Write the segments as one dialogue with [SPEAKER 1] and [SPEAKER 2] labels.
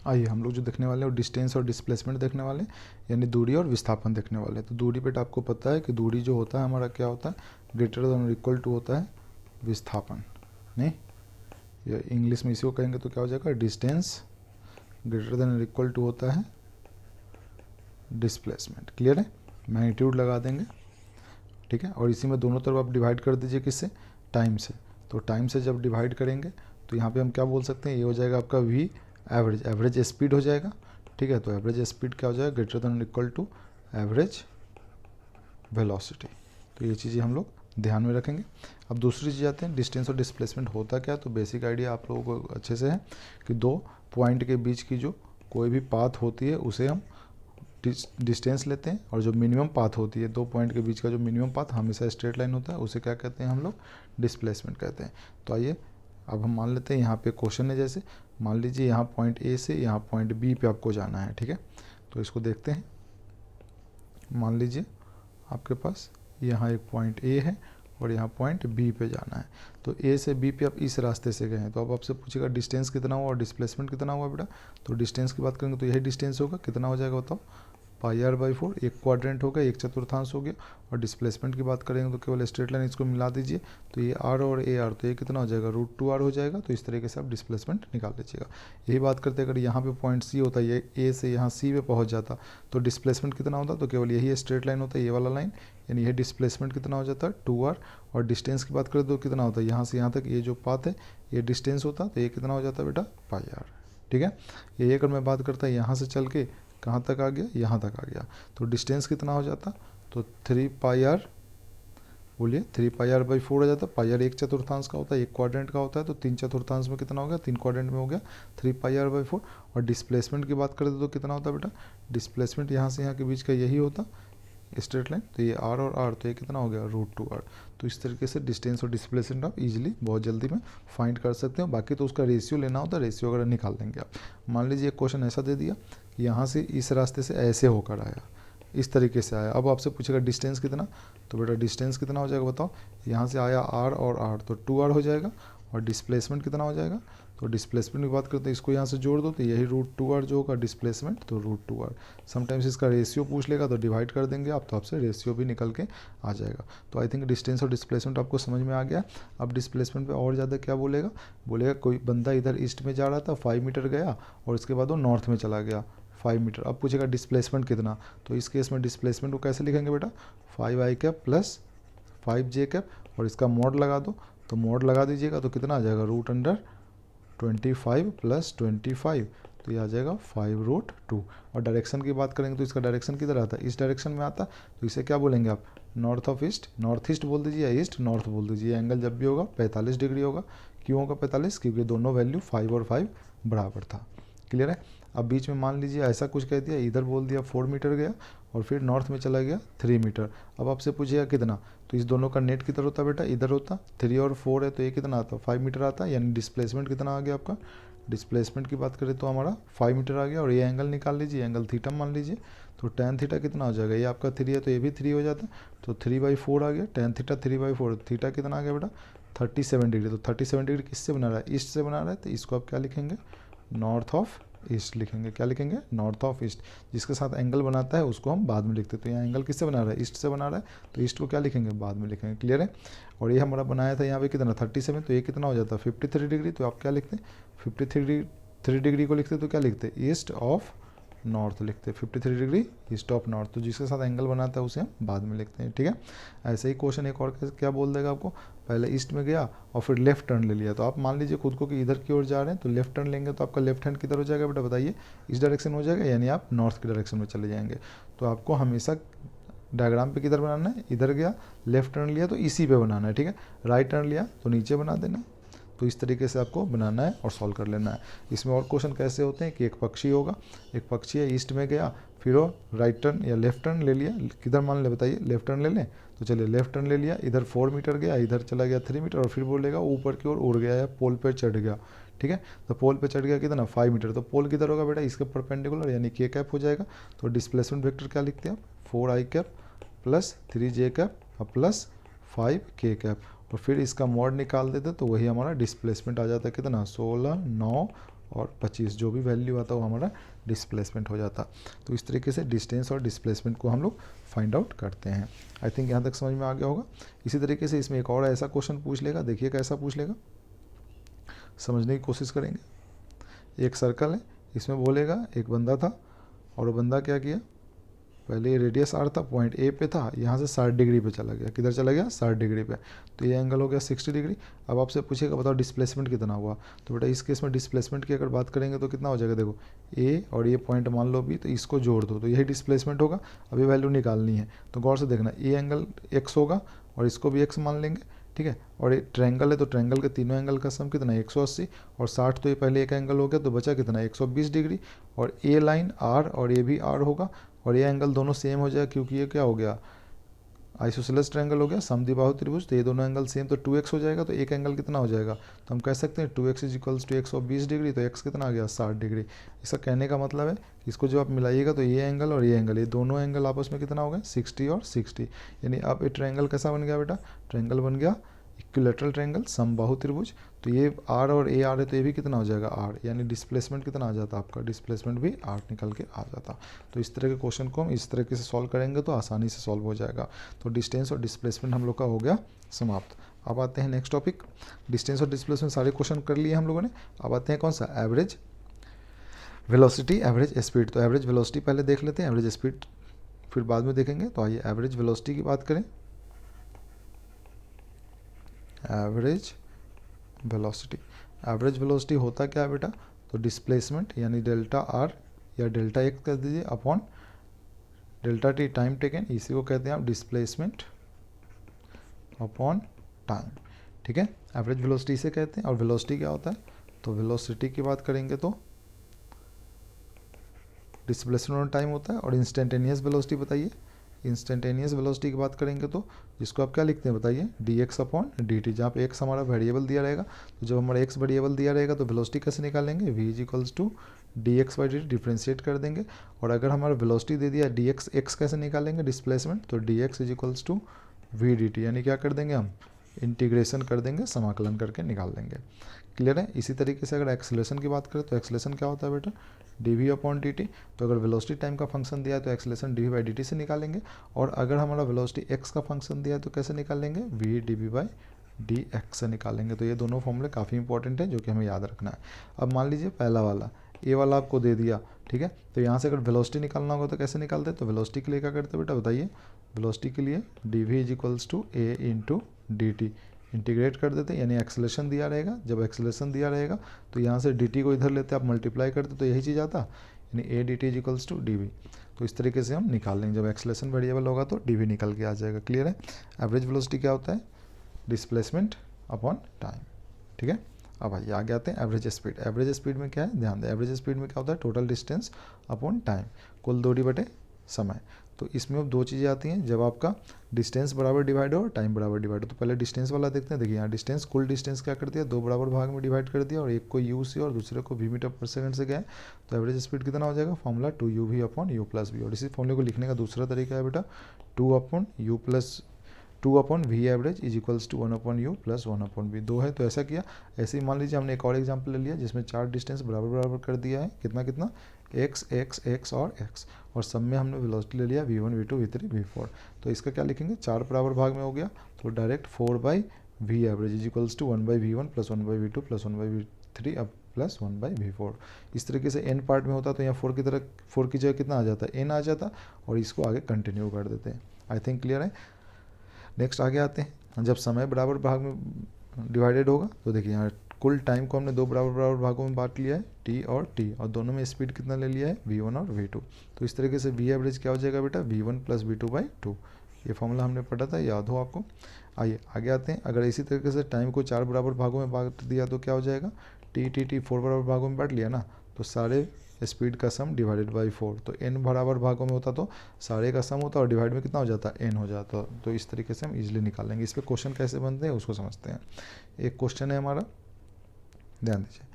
[SPEAKER 1] आइए हम लोग जो देखने वाले हैं वो डिस्टेंस और डिस्प्लेसमेंट देखने वाले हैं, यानी दूरी और विस्थापन देखने वाले हैं। तो दूरी पे आपको पता है कि दूरी जो होता है हमारा क्या होता है, ग्रेटर देन और इक्वल टू होता है विस्थापन। नहीं, या इंग्लिश में इसी को कहेंगे तो क्या हो जाएगा, डिस्टेंस ग्रेटर देन और इक्वल टू होता है डिस्प्लेसमेंट। क्लियर है, मैग्नीट्यूड लगा देंगे, ठीक है। और इसी में दोनों तरफ आप डिवाइड कर दीजिए, किससे, टाइम से। तो टाइम से जब डिवाइड करेंगे तो यहाँ पे हम क्या बोल सकते हैं, ये हो जाएगा आपका वी एवरेज, एवरेज स्पीड हो जाएगा, ठीक है। तो एवरेज स्पीड क्या हो जाएगा, greater than equal to average velocity. तो ये चीज़ें हम लोग ध्यान में रखेंगे। अब दूसरी चीज़ आते हैं, डिस्टेंस और डिस्प्लेसमेंट होता क्या है। तो बेसिक आइडिया आप लोगों को अच्छे से है कि दो पॉइंट के बीच की जो कोई भी पाथ होती है उसे हम डिस्टेंस लेते हैं, और जो मिनिमम पाथ होती है, दो पॉइंट के बीच का जो मिनिमम पाथ हमेशा स्ट्रेट लाइन होता है, उसे क्या कहते हैं हम लोग, डिस्प्लेसमेंट कहते हैं। तो आइए अब हम मान लेते हैं यहाँ पे क्वेश्चन है, जैसे मान लीजिए यहाँ पॉइंट ए से यहाँ पॉइंट बी पे आपको जाना है, ठीक है। तो इसको देखते हैं, मान लीजिए आपके पास यहाँ एक पॉइंट ए है और यहाँ पॉइंट बी पे जाना है। तो ए से बी पे आप इस रास्ते से गए हैं, तो अब आपसे पूछेगा डिस्टेंस कितना हुआ और डिस्प्लेसमेंट कितना हुआ बेटा। तो डिस्टेंस की बात करेंगे तो यही डिस्टेंस होगा, कितना हो जाएगा बताओ, पाई आर बाई 4, एक क्वाड्रेंट हो गया, एक चतुर्थांश हो गया। और डिस्प्लेसमेंट की बात करेंगे तो केवल स्ट्रेट लाइन इसको मिला दीजिए, तो ये आर और ए आर, तो ये कितना हो जाएगा, √2r हो जाएगा। तो इस तरीके से आप डिस्प्लेसमेंट निकाल लीजिएगा। यही बात करते अगर यहाँ पे पॉइंट सी होता है, ये ए से यहाँ सी पे पहुँच जाता, तो डिस्प्लेसमेंट कितना होता, तो केवल यही स्ट्रेट लाइन होता है, ये वाला लाइन, यानी यह डिस्प्लेसमेंट कितना हो जाता है 2r। और डिस्टेंस की बात करें तो कितना होता है, यहाँ से यहाँ तक ये जो पाथ है ये डिस्टेंस होता, तो ये कितना हो जाता है बेटा, पाई आर, ठीक है। ये अगर मैं बात करता यहाँ से चल के कहाँ तक आ गया, यहाँ तक आ गया, तो डिस्टेंस कितना हो जाता, तो 3 पाई आर, बोलिए 3 पाई आर बाई 4 हो जाता। पाई आर एक चतुर्थांश का होता है, एक क्वाड्रेंट का होता है, तो 3 चतुर्थांश में कितना हो गया, 3 क्वाड्रेंट में हो गया 3 पाई आर बाई 4। और डिस्प्लेसमेंट की बात करें तो कितना होता है बेटा, डिस्प्लेसमेंट यहाँ से यहाँ के बीच का यही होता स्ट्रेट लाइन, तो ये आर और आर, तो ये कितना हो गया, √2r। तो इस तरीके से डिस्टेंस और डिस्प्लेसमेंट आप इजीली बहुत जल्दी में फाइंड कर सकते हो। बाकी तो उसका रेशियो लेना होता है, रेशियो वगैरह निकाल देंगे आप। मान लीजिए एक क्वेश्चन ऐसा दे दिया, यहाँ से इस रास्ते से ऐसे होकर आया, इस तरीके से आया। अब आपसे पूछेगा डिस्टेंस कितना, तो बेटा डिस्टेंस कितना हो जाएगा बताओ, यहाँ से आया आर और आर, तो 2r हो जाएगा। और डिस्प्लेसमेंट कितना हो जाएगा, तो डिस्प्लेसमेंट की बात करते हैं, इसको यहाँ से जोड़ दो, तो यही √2r जो होगा डिस्प्लेसमेंट, तो √2r। समटाइम्स इसका रेशियो पूछ लेगा तो डिवाइड कर देंगे आप, तो आपसे रेशियो भी निकल के आ जाएगा। तो आई थिंक डिस्टेंस और डिस्प्लेसमेंट आपको समझ में आ गया। अब डिस्प्लेसमेंट पे और ज़्यादा क्या बोलेगा, बोलेगा कोई बंदा इधर ईस्ट में जा रहा था, 5 मीटर गया और उसके बाद वो नॉर्थ में चला गया 5 मीटर। अब पूछेगा डिस्प्लेसमेंट कितना, तो इस केस में डिस्प्लेसमेंट को कैसे लिखेंगे बेटा, 5i cap plus 5j cap, और इसका मॉड लगा दो, तो मॉड लगा दीजिएगा तो कितना आ जाएगा, √25 प्लस 25, तो ये आ जाएगा 5√2। और डायरेक्शन की बात करेंगे तो इसका डायरेक्शन किधर आता है, इस डायरेक्शन में आता, तो इसे क्या बोलेंगे आप, north of east, north east बोल दीजिए या ईस्ट नॉर्थ बोल दीजिए। एंगल जब भी होगा 45 डिग्री होगा। क्यों होगा 45, क्योंकि दोनों वैल्यू 5 और 5 बराबर था। क्लियर है। अब बीच में मान लीजिए ऐसा कुछ कह दिया, इधर बोल दिया 4 मीटर गया और फिर नॉर्थ में चला गया 3 मीटर। अब आपसे पूछेगा कितना, तो इस दोनों का नेट किधर होता बेटा, इधर होता, 3 और 4 है तो ये कितना आता, 5 मीटर आता, यानी डिस्प्लेसमेंट कितना आ गया आपका। डिस्प्लेसमेंट की बात करें तो हमारा 5 मीटर आ गया। और ये एंगल निकाल लीजिए, एंगल थीटा मान लीजिए, तो tan थीटा कितना हो जाएगा, ये आपका 3 है तो ये भी 3 हो जाता है, तो 3/4 आ गया। tan थीटा 3/4, थीटा कितना आ गया बेटा 37 डिग्री। तो 37 डिग्री किससे बना रहा है, ईस्ट से बना रहा है, तो इसको आप क्या लिखेंगे, नॉर्थ ऑफ ईस्ट लिखेंगे। क्या लिखेंगे, नॉर्थ ऑफ ईस्ट। जिसके साथ एंगल बनाता है उसको हम बाद में लिखते हैं। तो यहाँ एंगल किससे बना रहा है, ईस्ट से बना रहा है, तो ईस्ट को क्या लिखेंगे, बाद में लिखेंगे। क्लियर है। और ये हमारा बनाया था यहाँ पे कितना 37, तो ये कितना हो जाता है 53 डिग्री। तो आप क्या लिखते हैं, 53 डिग्री को लिखते तो क्या लिखते, ईस्ट ऑफ नॉर्थ लिखते हैं, 53 डिग्री ईस्ट ऑफ नॉर्थ। तो जिसके साथ एंगल बनाता है उसे हम बाद में लिखते हैं, ठीक है। ऐसे ही क्वेश्चन एक और क्या बोल देगा आपको, पहले ईस्ट में गया और फिर लेफ्ट टर्न ले लिया। तो आप मान लीजिए खुद को कि इधर की ओर जा रहे हैं, तो लेफ्ट टर्न लेंगे तो आपका लेफ्ट हैंड किधर हो जाएगा बेटा बताइए, इस डायरेक्शन हो जाएगा, यानी आप नॉर्थ की डायरेक्शन में चले जाएंगे। तो आपको हमेशा डायग्राम पे किधर बनाना है, इधर गया लेफ्ट टर्न लिया तो इसी पे बनाना है, ठीक है। राइट टर्न लिया तो नीचे बना देना। तो इस तरीके से आपको बनाना है और सॉल्व कर लेना है। इसमें और क्वेश्चन कैसे होते हैं कि एक पक्षी होगा, एक पक्षी है ईस्ट में गया, फिर वो राइट टर्न या लेफ्ट टर्न ले लिया, किधर मान ले बताइए, लेफ्ट टर्न ले लें, तो चलिए लेफ्ट टर्न ले लिया, इधर 4 मीटर गया, इधर चला गया 3 मीटर, और फिर बोलेगा ऊपर की ओर उड़ गया या पोल पर चढ़ गया, ठीक है। तो पोल पे चढ़ गया कितना 5 मीटर, तो पोल किधर होगा बेटा, इसके परपेंडिकुलर, यानी k कैप हो जाएगा। तो डिस्प्लेसमेंट वेक्टर क्या लिखते हैं आप, 4i cap plus 3j cap और प्लस 5k कैप, और फिर इसका मॉड निकाल देते तो वही हमारा डिस्प्लेसमेंट आ जाता है कितना 16, 9, और 25, जो भी वैल्यू आता वो हमारा डिस्प्लेसमेंट हो जाता। तो इस तरीके से डिस्टेंस और डिस्प्लेसमेंट को हम लोग फाइंड आउट करते हैं। आई थिंक यहाँ तक समझ में आ गया होगा। इसी तरीके से इसमें एक और ऐसा क्वेश्चन पूछ लेगा, देखिए कैसा पूछ लेगा, समझने की कोशिश करेंगे। एक सर्कल है, इसमें बोलेगा एक बंदा था और वो बंदा क्या किया, पहले ये रेडियस आर था, पॉइंट ए पे था, यहाँ से 60 डिग्री पे चला गया। किधर चला गया? 60 डिग्री पे। तो ये एंगल हो गया 60 डिग्री। अब आपसे पूछेगा बताओ डिस्प्लेसमेंट कितना हुआ। तो बेटा इस केस में डिस्प्लेसमेंट की अगर बात करेंगे तो कितना हो जाएगा, देखो ए और ये पॉइंट मान लो भी, तो इसको जोड़ दो तो यही डिस्प्लेसमेंट होगा। अभी वैल्यू निकालनी है तो गौर से देखना, ए एंगल एक्स होगा और इसको भी एक्स मान लेंगे, ठीक है। और ये ट्रायंगल है तो ट्रायंगल के तीनों एंगल का सम कितना है 180 और 60, तो ये पहले एक एंगल हो गया तो बचा कितना 120 डिग्री। और ए लाइन आर और ये भी आर होगा और ये एंगल दोनों सेम हो जाएगा क्योंकि ये क्या हो गया, आइसोसेलेस ट्रायंगल हो गया, समद्विबाहु त्रिभुज, तो ये दोनों एंगल सेम, तो 2x हो जाएगा। तो एक एंगल कितना हो जाएगा, तो हम कह सकते हैं 2x is equals to 120 degree, तो x कितना आ गया 60 डिग्री। इसका कहने का मतलब है कि इसको जो आप मिलाइएगा तो ये एंगल और ये एंगल, ये दोनों एंगल आपस में कितना हो गया 60 और 60, यानी अब ये ट्रायंगल कैसा बन गया बेटा, ट्रायंगल बन गया इक्विलैटरल ट्रायंगल, समबाहु त्रिभुज। तो ये आर और ए आर है तो ये भी कितना हो जाएगा आर, यानी डिस्प्लेसमेंट कितना आ जाता आपका, डिस्प्लेसमेंट भी आर निकल के आ जाता। तो इस तरह के क्वेश्चन को हम इस तरीके से सॉल्व करेंगे तो आसानी से सॉल्व हो जाएगा। तो डिस्टेंस और डिस्प्लेसमेंट हम लोग का हो गया समाप्त। अब आते हैं नेक्स्ट टॉपिक। डिस्टेंस और डिस्प्लेसमेंट सारे क्वेश्चन कर लिए हम लोगों ने। अब आते हैं कौन सा, एवरेज वेलोसिटी, एवरेज स्पीड। तो एवरेज वेलोसिटी पहले देख लेते हैं, एवरेज स्पीड फिर बाद में देखेंगे। तो आइए एवरेज वेलोसिटी की बात करें। एवरेज वेलोसिटी, एवरेज वेलोसिटी होता क्या है बेटा, तो डिस्प्लेसमेंट यानी डेल्टा आर या डेल्टा एक्स कर दीजिए upon delta T time taken, इसी को कहते हैं आप डिस्प्लेसमेंट अपॉन टाइम, ठीक है। एवरेज वेलोसिटी इसे कहते हैं। और वेलोसिटी क्या होता है, तो वेलोसिटी की बात करेंगे तो डिस्प्लेसमेंट ऑन टाइम होता है। और इंस्टेंटेनियस वेलोसिटी बताइए, इंस्टेंटेनियस वेलोसिटी की बात करेंगे तो जिसको आप क्या लिखते हैं बताइए, D x upon D T, जहाँ पे एक्स हमारा वेरिएबल दिया रहेगा। तो जब हमारा एक्स वेरिएबल दिया रहेगा तो वेलोसिटी कैसे निकालेंगे, V is equals to D X by D T, differentiate कर देंगे। और अगर हमारा वेलोसिटी दे दिया डी एक्स, एक्स कैसे निकालेंगे डिस्प्लेसमेंट, तो D X is equals to V D T, यानी क्या कर देंगे हम इंटीग्रेशन कर देंगे, समाकलन करके निकाल देंगे। क्लियर है। इसी तरीके से अगर एक्सेलरेशन की बात करें तो एक्सेलरेशन क्या होता है बेटा, D V upon D T. तो अगर वेलोसिटी टाइम का फंक्शन दिया है तो acceleration D V by D T से निकालेंगे। और अगर हमारा वेलोसिटी एक्स का फंक्शन दिया है तो कैसे निकालेंगे, V D V by D X से निकालेंगे। तो ये दोनों फॉर्मूले काफ़ी इंपॉर्टेंट है जो कि हमें याद रखना है। अब मान लीजिए पहला वाला ए वाला आपको दे दिया, ठीक है। तो यहाँ से अगर वेलोसिटी निकालना होगा तो कैसे निकालते हैं, तो वेलोसिटी के लिए क्या करते हैं बेटा बताइए, वेलोसिटी के लिए D V is equals to A into D T, integrate कर देते हैं, यानी एक्सेलरेशन दिया रहेगा। जब एक्सेलरेशन दिया रहेगा तो यहाँ से डी टी को इधर लेते आप मल्टीप्लाई करते तो यही चीज़ आता, यानी A D T is equals to D V. तो इस तरीके से हम निकाल लेंगे, जब एक्सेलरेशन वेरिएबल होगा तो डी वी निकल के आ जाएगा। क्लियर है। एवरेज वेलोसिटी क्या होता है, डिस्प्लेसमेंट अपॉन टाइम, ठीक है। अब आइए आगे आते हैं एवरेज स्पीड। एवरेज स्पीड में क्या है, ध्यान दें, एवरेज स्पीड में क्या होता है, टोटल डिस्टेंस अपॉन टाइम, कुल दूरी बटे समय। तो इसमें अब दो चीज़ें आती हैं, जब आपका डिस्टेंस बराबर डिवाइड हो और टाइम बराबर डिवाइड हो। तो पहले डिस्टेंस वाला देखते हैं। देखिए यहाँ डिस्टेंस, कुल डिस्टेंस क्या कर दिया, दो बराबर भाग में डिवाइड कर दिया और एक को यू से और दूसरे को वी मीटर पर सेकंड से गया। तो एवरेज स्पीड कितना हो जाएगा, formula 2u v upon U plus V. और इसी फॉर्मूले को लिखने का दूसरा तरीका है बेटा, 2 upon V average is equals to 1 upon U plus 1 upon V. दो है तो ऐसा किया। ऐसे ही मान लीजिए हमने एक और एग्जाम्पल ले लिया जिसमें चार डिस्टेंस बराबर बराबर कर दिया है, कितना कितना, एक्स एक्स एक्स और एक्स, और सब में हमने वेलोसिटी ले लिया v1 v2 v3 v4। तो इसका क्या लिखेंगे, चार बराबर भाग में हो गया तो direct 4 by V average is equals to 1 by v1 plus 1 by v2 plus 1 by v3 अब प्लस 1 बाई v4। इस तरीके से n पार्ट में होता तो यहाँ 4 की जगह कितना आ जाता, n आ जाता, और इसको आगे कंटिन्यू कर देते हैं। आई थिंक क्लियर है। नेक्स्ट आगे आते हैं, जब समय बराबर भाग में डिवाइडेड होगा तो देखिए यहाँ कुल टाइम को हमने दो बराबर बराबर भागों में बांट लिया है, टी और टी, और दोनों में स्पीड कितना ले लिया है, v1 और v2। तो इस तरीके से v एवरेज क्या हो जाएगा बेटा, v1 प्लस v2 बाई 2। ये फॉर्मूला हमने पढ़ा था, याद हो आपको। आइए आगे आते हैं। अगर इसी तरीके से टाइम को चार बराबर भागों में बांट दिया तो क्या हो जाएगा, टी 4 बराबर भागों में बांट लिया ना, तो सारे स्पीड का सम डिवाइडेड बाई 4। तो n बराबर भागों में होता तो सारे का सम होता और डिवाइड में कितना हो जाता, n हो जाता। तो इस तरीके से हम इजीली निकाल लेंगे। इस पर क्वेश्चन कैसे बनते हैं उसको समझते हैं। एक क्वेश्चन है हमारा, ध्यान दीजिए,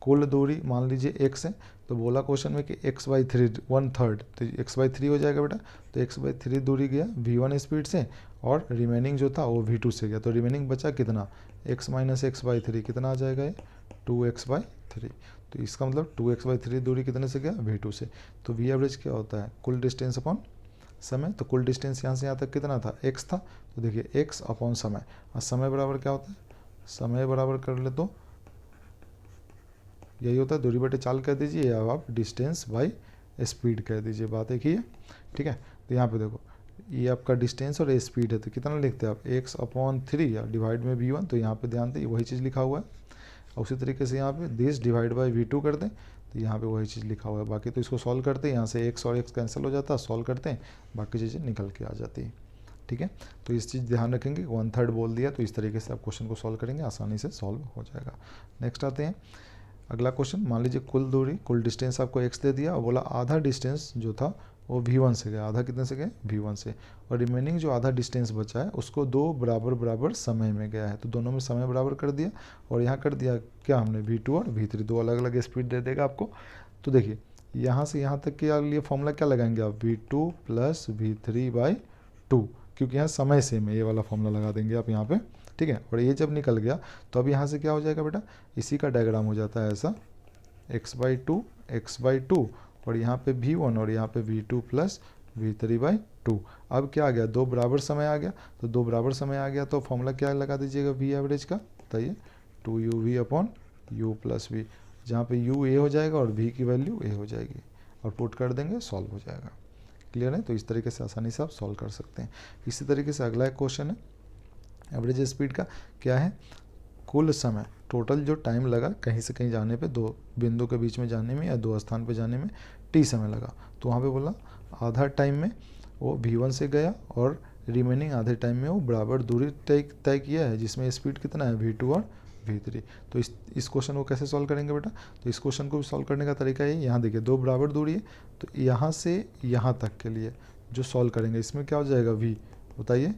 [SPEAKER 1] कुल दूरी मान लीजिए x है, तो बोला क्वेश्चन में कि x बाई 3 1/3, तो x बाई 3 हो जाएगा बेटा। तो x बाई 3 दूरी गया v1 स्पीड से और रिमेनिंग जो था वो v2 से गया। तो रिमेनिंग बचा कितना, x माइनस एक्स बाई 3 कितना आ जाएगा, ये 2x बाई 3। तो इसका मतलब 2x/3 दूरी कितने से गया, v2 से। तो v एवरेज क्या होता है, कुल डिस्टेंस अपॉन समय। तो कुल डिस्टेंस यहाँ से यहाँ तक कितना था, x था। तो देखिए x अपॉन समय, और समय बराबर क्या होता है, समय बराबर कर ले तो यही होता है, दूरी बटे चाल कह दीजिए, या आप डिस्टेंस बाई स्पीड कह दीजिए, बात एक ही है। ठीक है, तो यहाँ पे देखो ये आपका डिस्टेंस और स्पीड है, तो कितना लिखते हैं आप, x/3 या डिवाइड में v1। तो यहाँ पे ध्यान दें वही चीज़ लिखा हुआ है। और उसी तरीके से यहाँ पे दिस डिवाइड बाई v2 कर दें, तो यहाँ पे वही चीज़ लिखा हुआ है। बाकी तो इसको सॉल्व करते हैं, यहाँ से x और x कैंसिल हो जाता है, सॉल्व करते हैं, बाकी चीज़ें निकल के आ जाती है। ठीक है, तो इस चीज़ ध्यान रखेंगे, 1/3 बोल दिया, तो इस तरीके से आप क्वेश्चन को सॉल्व करेंगे, आसानी से सॉल्व हो जाएगा। नेक्स्ट आते हैं अगला क्वेश्चन। मान लीजिए कुल दूरी, कुल डिस्टेंस आपको x दे दिया, और बोला आधा डिस्टेंस जो था वो v1 से गया। आधा कितने से गए, v1 से, और रिमेनिंग जो आधा डिस्टेंस बचा है उसको दो बराबर बराबर समय में गया है। तो दोनों में समय बराबर कर दिया, और यहाँ कर दिया क्या हमने, v2 और v3, दो अलग अलग स्पीड दे देगा आपको। तो देखिए यहाँ से यहाँ तक के लिए फॉर्मूला क्या लगाएंगे आप, v2 प्लस v3/2, क्योंकि यहाँ समय सेम है, ये वाला फॉर्मूला लगा देंगे आप यहाँ पे। ठीक है, और ये जब निकल गया तो अब यहाँ से क्या हो जाएगा बेटा, इसी का डायग्राम हो जाता है ऐसा, x/2 और यहाँ पे v1 और यहाँ पे v2 प्लस v3/2। अब क्या आ गया, दो बराबर समय आ गया। तो दो बराबर समय आ गया तो फॉर्मूला क्या लगा दीजिएगा v एवरेज का, बताइए, 2uv/u प्लस v, जहाँ पे u a हो जाएगा और v की वैल्यू a हो जाएगी, और पुट कर देंगे, सॉल्व हो जाएगा। क्लियर है, तो इस तरीके से आसानी से आप सॉल्व कर सकते हैं। इसी तरीके से अगला एक क्वेश्चन है, एवरेज स्पीड का क्या है, कुल समय, टोटल जो टाइम लगा कहीं से कहीं जाने पे, दो बिंदु के बीच में जाने में या दो स्थान पे जाने में t समय लगा। तो वहाँ पे बोला आधा टाइम में वो v1 से गया, और रिमेनिंग आधे टाइम में वो बराबर दूरी तय किया है, जिसमें स्पीड कितना है, v2 और v3। तो इस क्वेश्चन को कैसे सॉल्व करेंगे बेटा, तो इस क्वेश्चन को सॉल्व करने का तरीका ये, यहाँ देखिए दो बराबर दूरी है, तो यहाँ से यहाँ तक के लिए जो सॉल्व करेंगे इसमें क्या हो जाएगा, v, बताइए,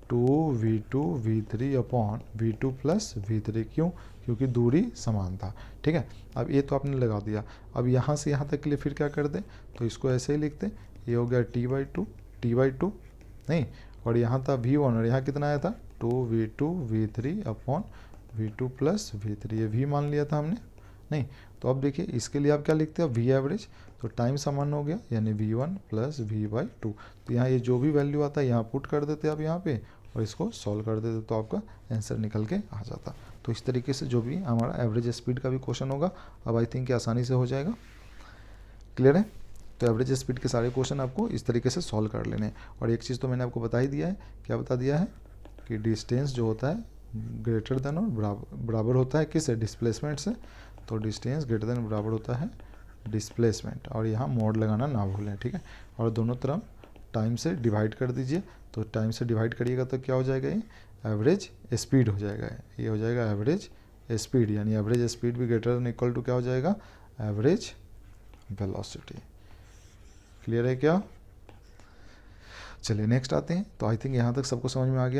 [SPEAKER 1] 2v2 v3/v2 प्लस v3, क्यों, क्योंकि दूरी समान था। ठीक है, अब ये तो आपने लगा दिया। अब यहाँ से यहाँ तक के लिए फिर क्या कर दें, तो इसको ऐसे ही लिखते, ये हो गया t/2 नहीं, और यहाँ था v1 और यहाँ कितना आया था, 2v2 v3/v2 प्लस v3, ये v मान लिया था हमने नहीं। तो अब देखिए इसके लिए आप क्या लिखते हैं, v एवरेज, तो टाइम समान हो गया, यानी v1 प्लस v/2। तो यहाँ ये जो भी वैल्यू आता है यहाँ पुट कर देते आप यहाँ पे, और इसको सॉल्व कर देते, तो आपका आंसर निकल के आ जाता। तो इस तरीके से जो भी हमारा एवरेज स्पीड का भी क्वेश्चन होगा, अब आई थिंक आसानी से हो जाएगा। क्लियर है, तो एवरेज स्पीड के सारे क्वेश्चन आपको इस तरीके से सॉल्व कर लेने हैं। और एक चीज़ तो मैंने आपको बता ही दिया है, क्या बता दिया है, कि डिस्टेंस जो होता है ग्रेटर देन और बराबर होता है किससे, डिस्प्लेसमेंट से। तो डिस्टेंस ग्रेटर देन बराबर होता है डिस्प्लेसमेंट, और यहाँ मोड लगाना ना भूलें। ठीक है, और दोनों तरफ टाइम से डिवाइड कर दीजिए। तो टाइम से डिवाइड करिएगा तो क्या हो जाएगा, ये एवरेज स्पीड हो जाएगा, ये हो जाएगा एवरेज स्पीड, यानी एवरेज स्पीड भी ग्रेटर देन इक्वल टू क्या हो जाएगा, एवरेज वेलोसिटी। क्लियर है क्या, चलिए नेक्स्ट आते हैं। तो आई थिंक यहाँ तक सबको समझ में आ गया।